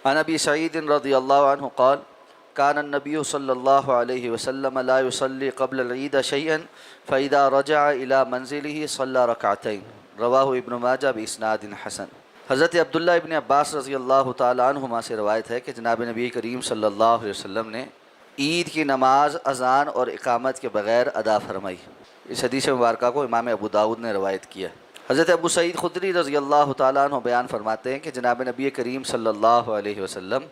عن ابی سعید رضی اللہ عنہ قال كان النبي صلی اللہ علیہ وسلم لا يصلي قبل العید شيئا فإذا رجع إلى منزله صلى ركعتين رواہ ابن ماجہ باسناد حسن۔ حضرت عبداللہ ابن عباس رضی اللہ تعالیٰ عنہما سے روایت ہے کہ جناب نبی کریم صلی اللہ علیہ وسلم نے عید کی نماز اذان اور اقامت کے بغیر ادا فرمائی۔ اس حدیث مبارکہ کو امام ابو داؤد نے روایت کیا۔ حضرت ابو سعید خدری رضی اللہ تعالیٰ عنہ بیان فرماتے ہیں کہ جناب نبی کریم صلی اللہ علیہ وسلم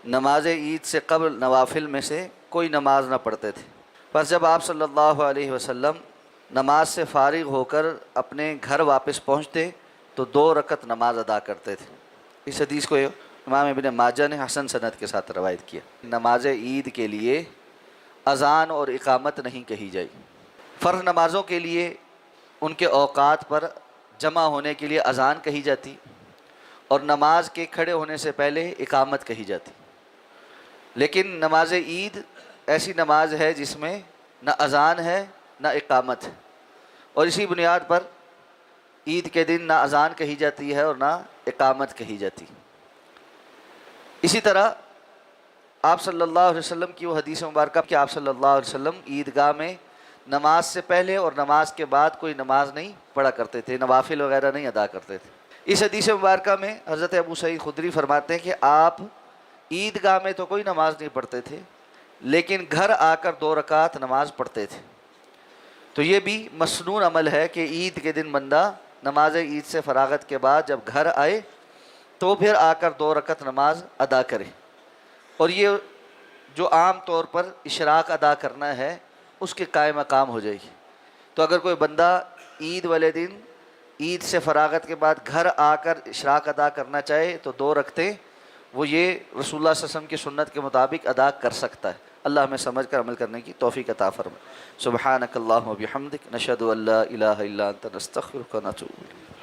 نماز عید سے قبل نوافل میں سے کوئی نماز نہ پڑھتے تھے، پس جب آپ صلی اللہ علیہ وسلم نماز سے فارغ ہو کر اپنے گھر واپس پہنچتے تو 2 رکعت نماز ادا کرتے تھے۔ اس حدیث کو امام ابن ماجہ نے حسن سند کے ساتھ روایت کیا۔ نماز عید کے لیے اذان اور اقامت نہیں کہی جائے۔ فرض نمازوں کے لیے ان کے اوقات پر جمع ہونے کے لیے اذان کہی جاتی اور نماز کے کھڑے ہونے سے پہلے اقامت کہی جاتی، لیکن نماز عید ایسی نماز ہے جس میں نہ اذان ہے نہ اقامت ہے، اور اسی بنیاد پر عید کے دن نہ اذان کہی جاتی ہے اور نہ اقامت کہی جاتی۔ اسی طرح آپ صلی اللہ علیہ وسلم کی وہ حدیث مبارکہ کہ آپ صلی اللہ علیہ وسلم عیدگاہ میں نماز سے پہلے اور نماز کے بعد کوئی نماز نہیں پڑھا کرتے تھے، نوافل وغیرہ نہیں ادا کرتے تھے۔ اس حدیث مبارکہ میں حضرت ابو سعید خدری فرماتے ہیں کہ آپ عیدگاہ میں تو کوئی نماز نہیں پڑھتے تھے، لیکن گھر آ کر 2 رکعت نماز پڑھتے تھے۔ تو یہ بھی مسنون عمل ہے کہ عید کے دن بندہ نماز عید سے فراغت کے بعد جب گھر آئے تو پھر آ کر 2 رکعت نماز ادا کرے، اور یہ جو عام طور پر اشراق ادا کرنا ہے اس کے قائم مقام ہو جائے گی۔ تو اگر کوئی بندہ عید والے دن عید سے فراغت کے بعد گھر آ کر اشراق ادا کرنا چاہے تو 2 رکعتیں وہ یہ رسول اللہ صلی اللہ علیہ وسلم کی سنت کے مطابق ادا کر سکتا ہے۔ اللہ ہمیں سمجھ کر عمل کرنے کی توفیق عطا فرمائے۔ سبحانک اللہم و بحمدک، نشہد ان لا الہ الا انت، نستغفرک و نتوب الیک۔